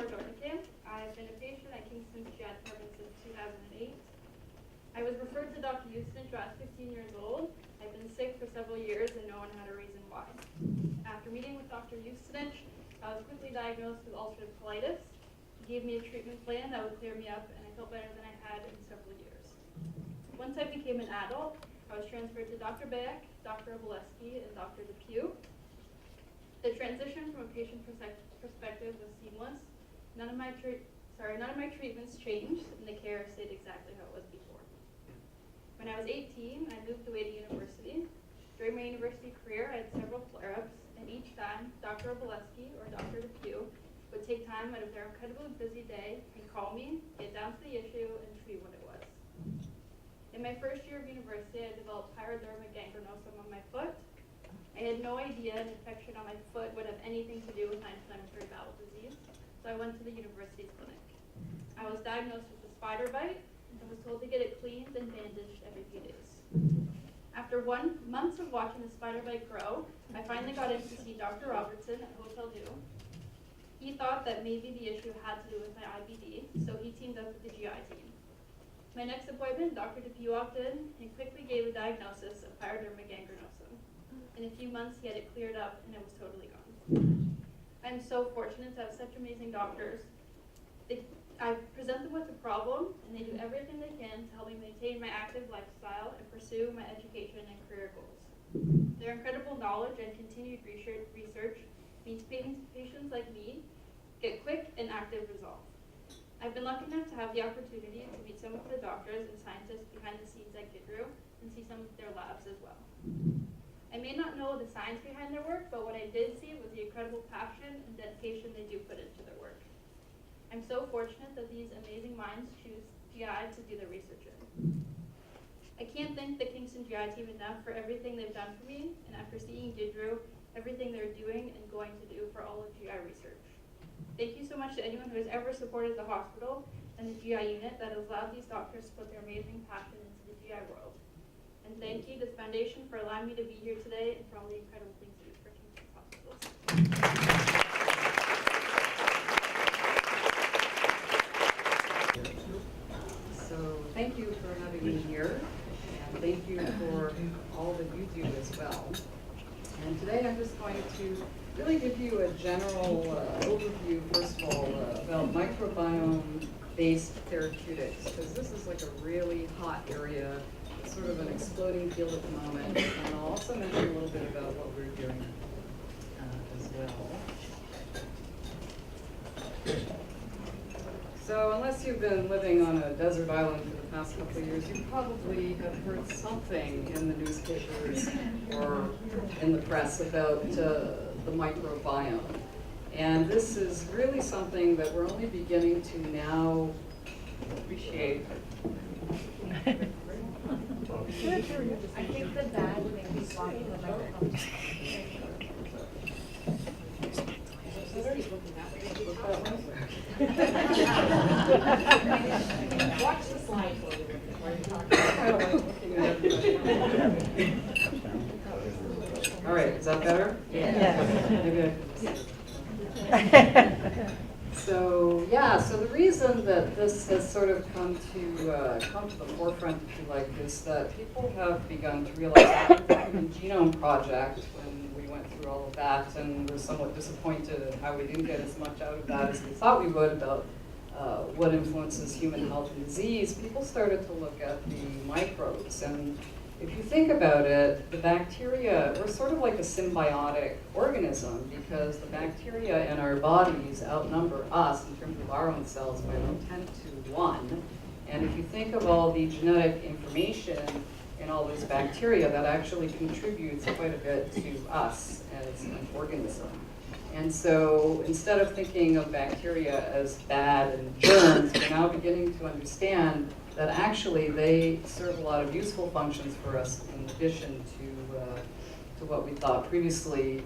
Laura Doornekamp. I've been a patient at Kingston's GI department since 2008. I was referred to Dr. Ustinich when I was 15 years old. I've been sick for several years and no one had a reason why. After meeting with Dr. Ustinich, I was quickly diagnosed with ulcerative colitis. He gave me a treatment plan that would clear me up, and I felt better than I had in several years. Once I became an adult, I was transferred to Dr. Beck, Dr. Obolewski, and Dr. DePue. The transition from a patient perspective was seamless. None of my treatments changed, and the care stayed exactly how it was before. When I was 18, I moved away to university. During my university career, I had several flare-ups, and each time, Dr. Obolewski or Dr. DePue would take time out of their incredibly busy day and call me, get down to the issue, and treat what it was. In my first year of university, I developed pyoderma gangrenosum on my foot. I had no idea an infection on my foot would have anything to do with my inflammatory bowel disease, so I went to the university's clinic. I was diagnosed with a spider bite and was told to get it cleaned and bandaged every few days. After months of watching the spider bite grow, I finally got in to see Dr. Robertson at Hotel Dieu. He thought that maybe the issue had to do with my IBD, so he teamed up with the GI team. My next appointment, Dr. DePue walked in and quickly gave a diagnosis of pyoderma gangrenosum. In a few months, he had it cleared up and it was totally gone. I'm so fortunate to have such amazing doctors. I present them with a problem, and they do everything they can to help me maintain my active lifestyle and pursue my education and career goals. Their incredible knowledge and continued research means patients like me get quick and active results. I've been lucky enough to have the opportunity to meet some of the doctors and scientists behind the scenes at GIDRU and see some of their labs as well. I may not know the science behind their work, but what I did see was the incredible passion and dedication they do put into their work. I'm so fortunate that these amazing minds choose GI to do their research in. I can't thank the Kingston GI team enough for everything they've done for me, and after seeing GIDRU, everything they're doing and going to do for all of GI research. Thank you so much to anyone who has ever supported the hospital and the GI unit that has allowed these doctors to put their amazing passion into the GI world. And thank you to the Foundation for allowing me to be here today and for all the incredible things you do for Kingston hospitals. So thank you for having me here, and thank you for all that you do as well. And today I'm just going to really give you a general overview, first of all, about microbiome-based therapeutics, because this is like a really hot area. It's sort of an exploding field at the moment, and I'll also mention a little bit about what we're doing as well. So unless you've been living on a desert island for the past couple of years, you probably have heard something in the newspapers or in the press about the microbiome. And this is really something that we're only beginning to now appreciate. I think the bad thing is blocking the microphone. Watch the slide for you while you're talking. All right, is that better? Yeah. Maybe So the reason that this has sort of come to the forefront, if you like, is that people have begun to realize that the Human Genome Project, when we went through all of that, and we're somewhat disappointed in how we didn't get as much out of that as we thought we would about what influences human health and disease, people started to look at the microbes. And if you think about it, the bacteria, we're sort of like a symbiotic organism, because the bacteria in our bodies outnumber us in terms of our own cells by about 10 to 1. And if you think of all the genetic information in all those bacteria, that actually contributes quite a bit to us as an organism. And so instead of thinking of bacteria as bad and germs, we're now beginning to understand that actually they serve a lot of useful functions for us in addition to what we thought previously,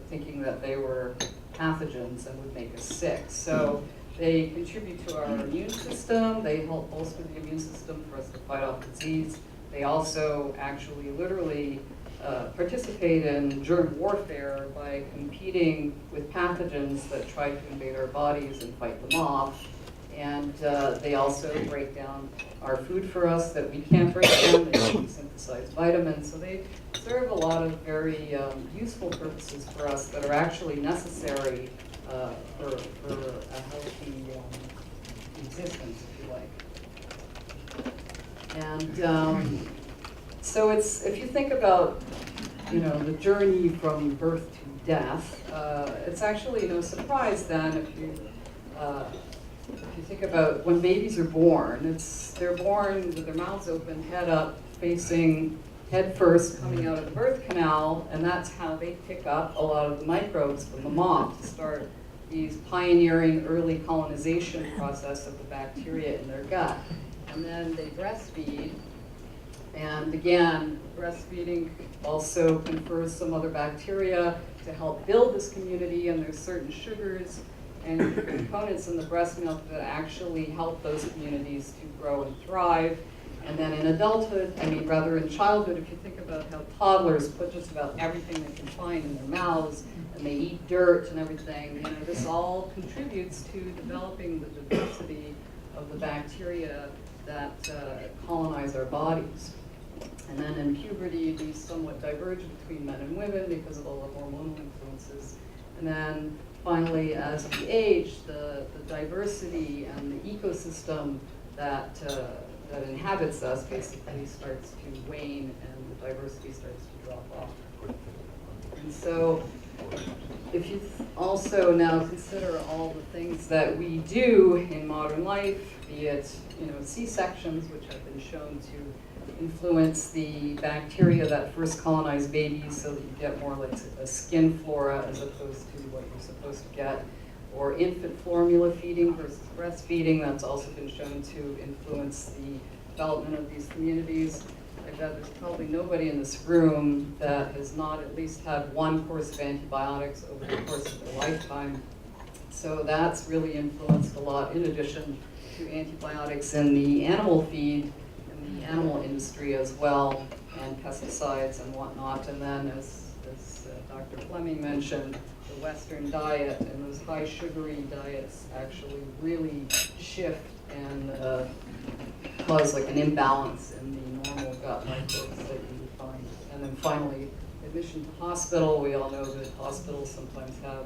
thinking that they were pathogens and would make us sick. So they contribute to our immune system. They help bolster the immune system for us to fight off disease. They also actually literally participate in germ warfare by competing with pathogens that try to invade our bodies and fight them off. And they also break down our food for us that we can't break down. They synthesize vitamins. So they serve a lot of very useful purposes for us that are actually necessary for a healthy existence, if you like. And so if you think about, the journey from birth to death, it's actually no surprise then if you think about when babies are born, they're born with their mouths open, head up, facing head first, coming out of the birth canal, and that's how they pick up a lot of the microbes from the mom to start these pioneering early colonization process of the bacteria in their gut. And then they breastfeed, and again, breastfeeding also confers some other bacteria to help build this community, and there's certain sugars and components in the breast milk that actually help those communities to grow and thrive. And then in adulthood, rather in childhood, if you think about how toddlers put just about everything they can find in their mouths, and they eat dirt and everything, this all contributes to developing the diversity of the bacteria that colonize our bodies. And then in puberty, these somewhat diverge between men and women because of all the hormonal influences. And then finally, as we age, the diversity and the ecosystem that inhabits us basically starts to wane, and the diversity starts to drop off. And so if you also now consider all the things that we do in modern life, be it C-sections, which have been shown to influence the bacteria that first colonize babies so that you get more like a skin flora as opposed to what you're supposed to get, or infant formula feeding versus breastfeeding, that's also been shown to influence the development of these communities. I bet there's probably nobody in this room that has not at least had one course of antibiotics over the course of their lifetime. So that's really influenced a lot, in addition to antibiotics in the animal feed and the animal industry as well, and pesticides and whatnot. And then as Dr. Fleming mentioned, the Western diet and those high sugary diets actually really shift and cause like an imbalance in the normal gut microbes that you would find. And then finally, admission to hospital. We all know that hospitals sometimes have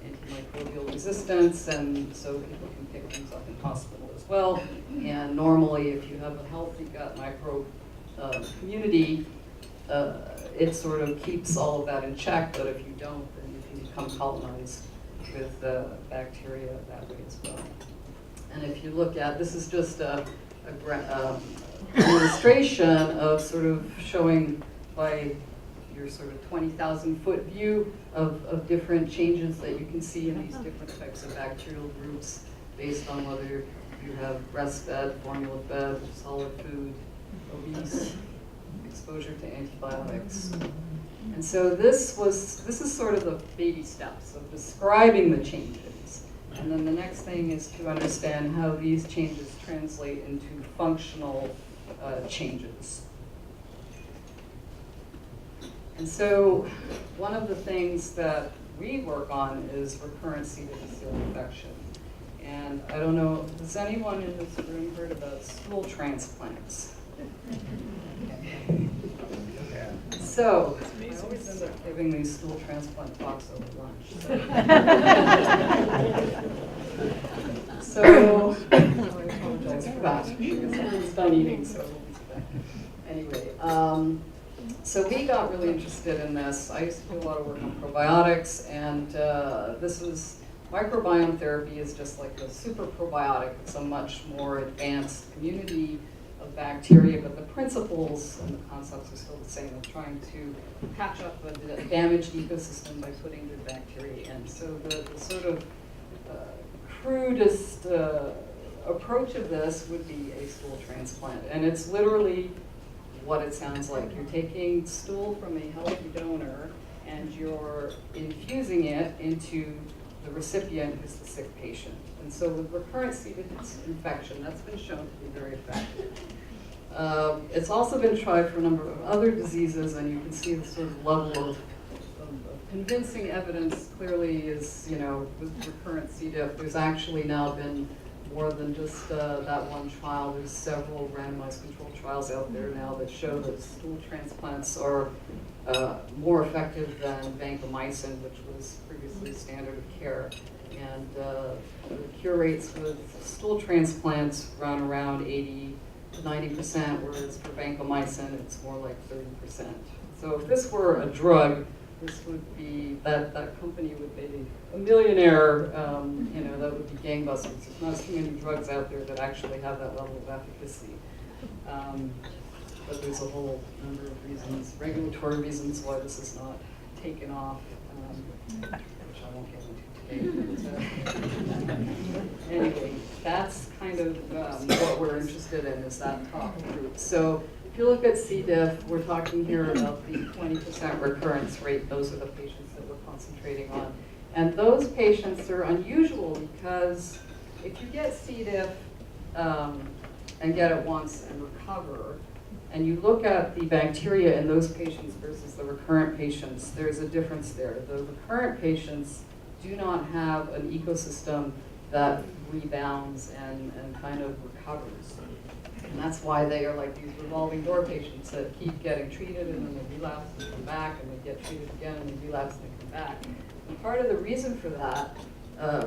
antimicrobial resistance, and so people can pick things up in hospital as well. And normally, if you have a healthy gut microbe community, it sort of keeps all of that in check, but if you don't, then you can become colonized with bacteria that way as well. And if you look at, this is just a illustration of sort of showing by your sort of 20,000 foot view of different changes that you can see in these different types of bacterial groups based on whether you have breastfed, formula fed, solid food, obese, exposure to antibiotics. And so this is sort of the baby steps of describing the changes. And then the next thing is to understand how these changes translate into functional changes. And so one of the things that we work on is recurrent C. difficile infection. And I don't know, has anyone in this room heard about stool transplants? So, I always end up giving these stool transplant talks over lunch. So I apologize for that, because everyone's done eating, so anyway. So we got really interested in this. I used to do a lot of work on probiotics, and this is, microbiome therapy is just like a super probiotic. It's a much more advanced community of bacteria, but the principles and the concepts are still the same of trying to patch up a damaged ecosystem by putting good bacteria in. So the sort of crudest approach of this would be a stool transplant. And it's literally what it sounds like. You're taking stool from a healthy donor and you're infusing it into the recipient, who's the sick patient. And so with recurrent C. difficile infection, that's been shown to be very effective. It's also been tried for a number of other diseases, and you can see the sort of level of convincing evidence clearly is, with recurrent C. diff, there's actually now been more than just that one trial. There's several randomized controlled trials out there now that show that stool transplants are more effective than vancomycin, which was previously standard of care. And the cure rates with stool transplants run around 80 to 90%, whereas for vancomycin, it's more like 30%. So if this were a drug, this would be, that company would be a millionaire, that would be gangbusters. There's not too many drugs out there that actually have that level of efficacy. But there's a whole number of reasons, regulatory reasons why this is not taken off, which I won't get into today. But, anyway, that's kind of what we're interested in, is that top group. So if you look at C. diff, we're talking here about the 20% recurrence rate. Those are the patients that we're concentrating on. And those patients are unusual because if you get C. diff and get it once and recover, and you look at the bacteria in those patients versus the recurrent patients, there's a difference there. The recurrent patients do not have an ecosystem that rebounds and kind of recovers. And that's why they are like these revolving door patients that keep getting treated and then they relapse and come back, and they get treated again and they relapse and they come back. And part of the reason for that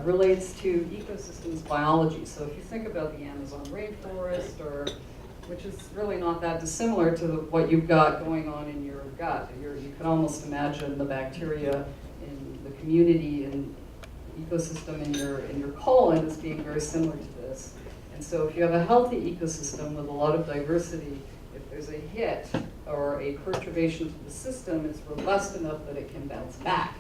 relates to ecosystems biology. So if you think about the Amazon rainforest, which is really not that dissimilar to what you've got going on in your gut. You can almost imagine the bacteria in the community and ecosystem in your colon as being very similar to this. And so if you have a healthy ecosystem with a lot of diversity, if there's a hit or a perturbation to the system, it's robust enough that it can bounce back.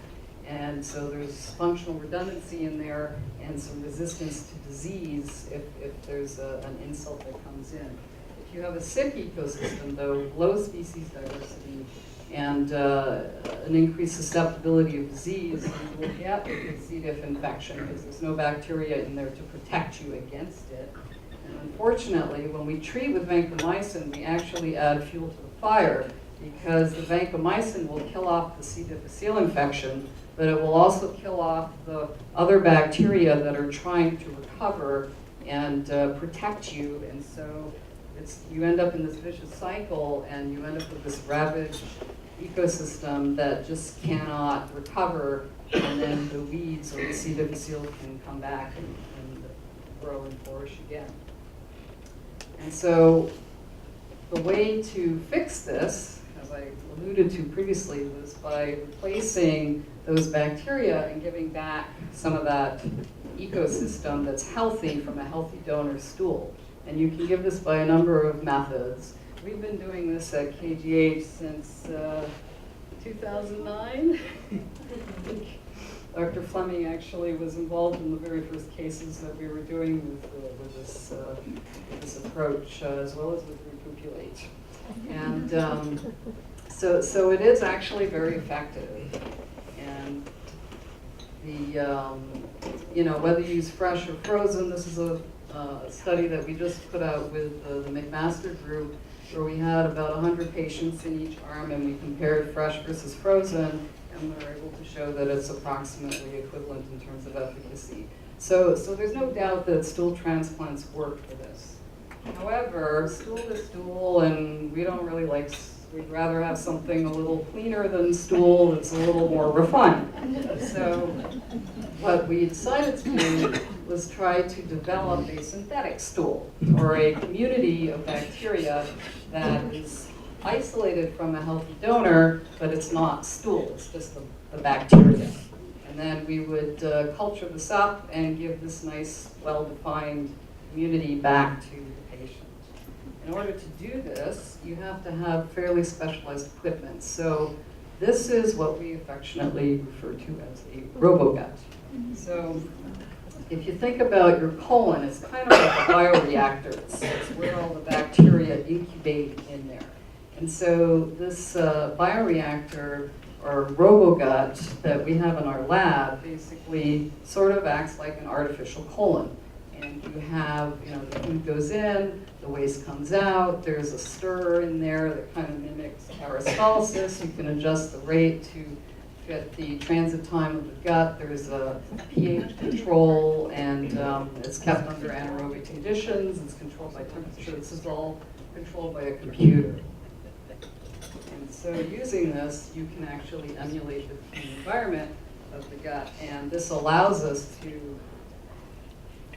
And so there's functional redundancy in there and some resistance to disease if there's an insult that comes in. If you have a sick ecosystem, though, low species diversity and an increased susceptibility of disease, you will get a C. diff infection because there's no bacteria in there to protect you against it. And unfortunately, when we treat with vancomycin, we actually add fuel to the fire because the vancomycin will kill off the C. difficile infection, but it will also kill off the other bacteria that are trying to recover and protect you. And so you end up in this vicious cycle, and you end up with this ravaged ecosystem that just cannot recover, and then the weeds or the C. difficile can come back and grow and flourish again. And so the way to fix this, as I alluded to previously, was by replacing those bacteria and giving back some of that ecosystem that's healthy from a healthy donor stool. And you can give this by a number of methods. We've been doing this at KGH since 2009. Dr. Fleming actually was involved in the very first cases that we were doing with this approach, as well as with Repopulate. And so it is actually very effective. And whether you use fresh or frozen, this is a study that we just put out with the McMaster group, where we had about 100 patients in each arm, and we compared fresh versus frozen, and we were able to show that it's approximately equivalent in terms of efficacy. So there's no doubt that stool transplants work for this. However, stool is stool, and we don't really we'd rather have something a little cleaner than stool that's a little more refined. So what we decided to do was try to develop a synthetic stool, or a community of bacteria that is isolated from a healthy donor, but it's not stool, it's just the bacteria. And then we would culture this up and give this nice, well-defined community back to the patient. In order to do this, you have to have fairly specialized equipment. So this is what we affectionately refer to as a robogut. So if you think about your colon, it's kind of like a bioreactor. It's where all the bacteria incubate in there. And so this bioreactor, or robogut, that we have in our lab basically sort of acts like an artificial colon. And you have, the food goes in, the waste comes out, there's a stir in there that kind of mimics peristalsis. You can adjust the rate to fit the transit time of the gut. There's a pH control, and it's kept under anaerobic conditions. It's controlled by temperature. This is all controlled by a computer. And so using this, you can actually emulate the environment of the gut, and this allows us to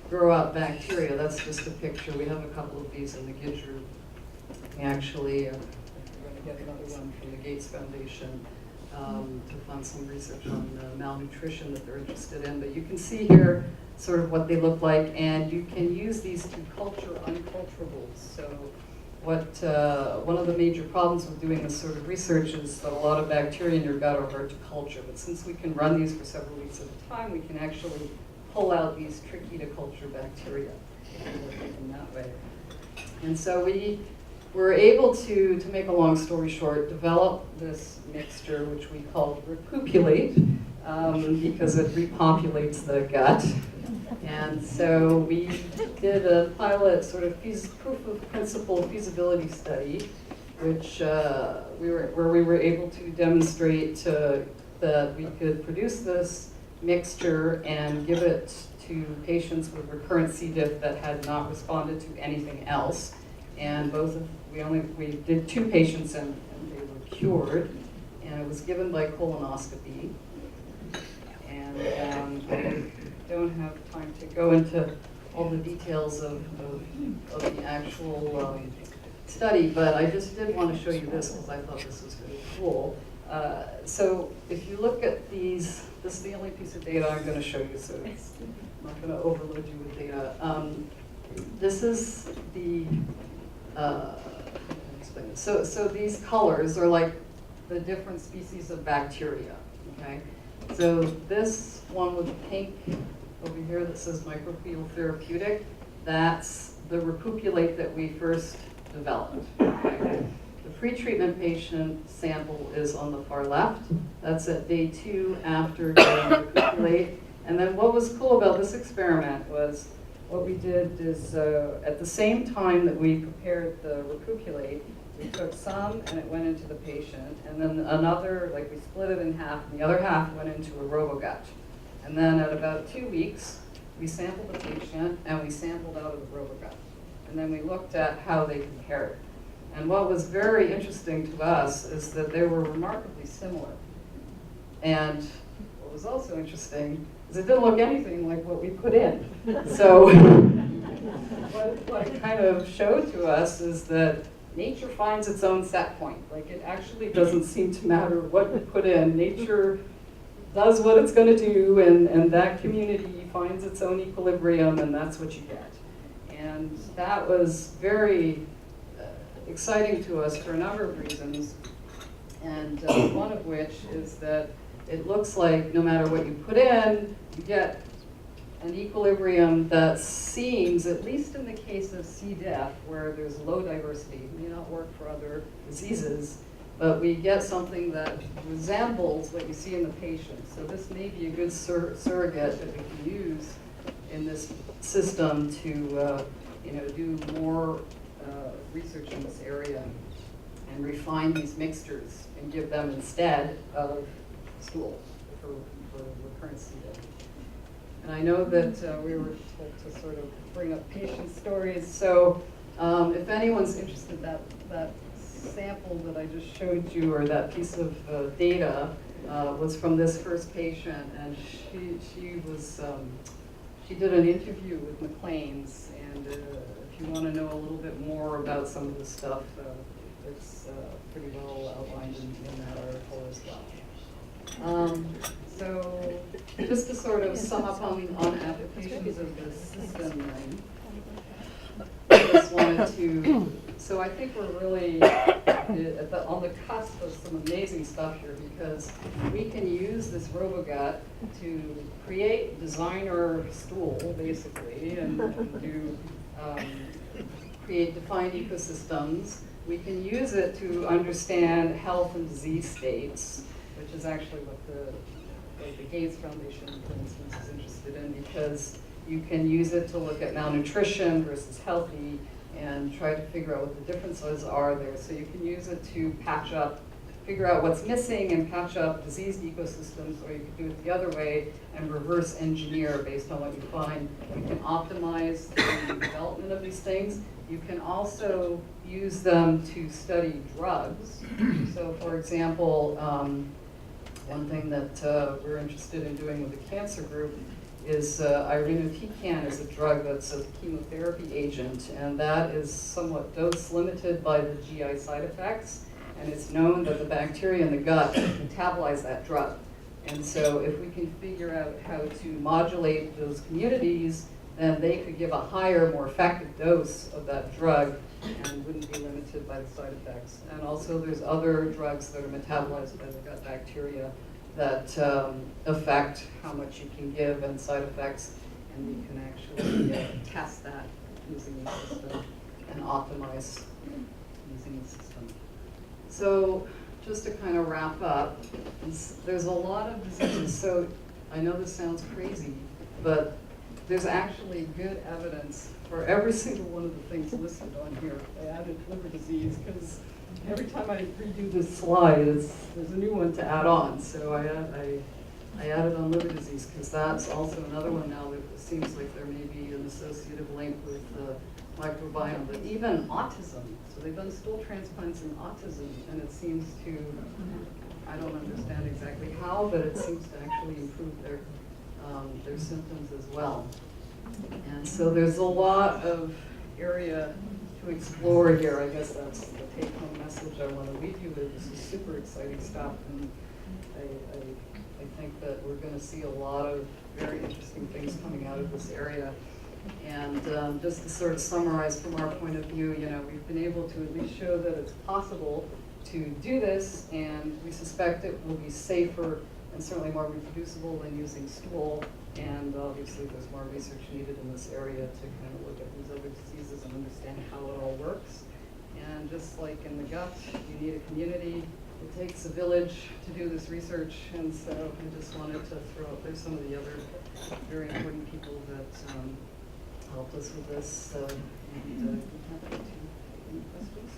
grow out bacteria. That's just a picture. We have a couple of these in the GIDRU. We actually are going to get another one from the Gates Foundation to fund some research on malnutrition that they're interested in. But you can see here sort of what they look like, and you can use these to culture unculturables. So one of the major problems with doing this sort of research is that a lot of bacteria in your gut are hard to culture. But since we can run these for several weeks at a time, we can actually pull out these tricky to culture bacteria, if you look at them that way. And so we were able to make a long story short, develop this mixture, which we called Repopulate, because it repopulates the gut. And so we did a pilot sort of proof of principle feasibility study, which where we were able to demonstrate that we could produce this mixture and give it to patients with recurrent C. diff that had not responded to anything else. And we did 2 patients and they were cured, and it was given by colonoscopy. And I don't have time to go into all the details of the actual study, but I just did want to show you this because I thought this was really cool. So if you look at these, this is the only piece of data I'm going to show you, so I'm not going to overload you with data. This is the, so these colors are like the different species of bacteria, okay? So this one with the pink over here that says microbial therapeutic, that's the Repopulate that we first developed, okay? The pre-treatment patient sample is on the far left. That's at day 2 after getting Repopulate. And then what was cool about this experiment was what we did is at the same time that we prepared the Repopulate, we took some and it went into the patient, and then another, like we split it in half, and the other half went into a RoboGut. And then at about 2 weeks, we sampled the patient and we sampled out of the RoboGut. And then we looked at how they compared. And what was very interesting to us is that they were remarkably similar. And what was also interesting is it didn't look anything like what we put in. So what it kind of showed to us is that nature finds its own set point. Like, it actually doesn't seem to matter what you put in. Nature does what it's going to do, and that community finds its own equilibrium, and that's what you get. And that was very exciting to us for a number of reasons, and one of which is that it looks like no matter what you put in, you get an equilibrium that seems, at least in the case of C. diff, where there's low diversity, it may not work for other diseases, but we get something that resembles what you see in the patient. So this may be a good surrogate that we can use in this system to do more research in this area and refine these mixtures and give them instead of stool for recurrent C. diff. And I know that we were told to sort of bring up patient stories. So if anyone's interested, that sample that I just showed you, or that piece of data, was from this first patient, and she did an interview with McLean's, and if you want to know a little bit more about some of this stuff, it's pretty well outlined in that article as well. So just to sort of sum up on applications of this system, I just wanted to, so I think we're really on the cusp of some amazing stuff here, because we can use this RoboGut to create designer stool, basically, and do create defined ecosystems. We can use it to understand health and disease states, which is actually what the Gates Foundation, for instance, is interested in, because You can use it to look at malnutrition versus healthy and try to figure out what the differences are there. So you can use it to patch up, figure out what's missing and patch up diseased ecosystems, or you can do it the other way and reverse engineer based on what you find. You can optimize the development of these things. You can also use them to study drugs. So for example, one thing that we're interested in doing with the cancer group is irinotecan is a drug that's a chemotherapy agent, and that is somewhat dose limited by the GI side effects, and it's known that the bacteria in the gut metabolize that drug. And so if we can figure out how to modulate those communities, then they could give a higher, more effective dose of that drug and wouldn't be limited by the side effects. And also there's other drugs that are metabolized by the gut bacteria that affect how much you can give and side effects, and we can actually test that using the system and optimize using the system. So just to kind of wrap up, there's a lot of diseases. So I know this sounds crazy, but there's actually good evidence for every single one of the things listed on here. I added liver disease because every time I redo this slide, there's a new one to add on. So I added on liver disease because that's also another one now that it seems like there may be an associative link with the microbiome. But even autism, so they've done stool transplants in autism, and it seems to, I don't understand exactly how, but it seems to actually improve their symptoms as well. And so there's a lot of area to explore here. I guess that's the take-home message I want to leave you with. This is super exciting stuff, and I think that we're going to see a lot of very interesting things coming out of this area. And just to sort of summarize from our point of view, we've been able to at least show that it's possible to do this, and we suspect it will be safer and certainly more reproducible than using stool. And obviously there's more research needed in this area to kind of look at these other diseases and understand how it all works. And just like in the gut, you need a community. It takes a village to do this research. And so I just wanted to throw out there some of the other very important people that helped us with this. And be happy to take any questions.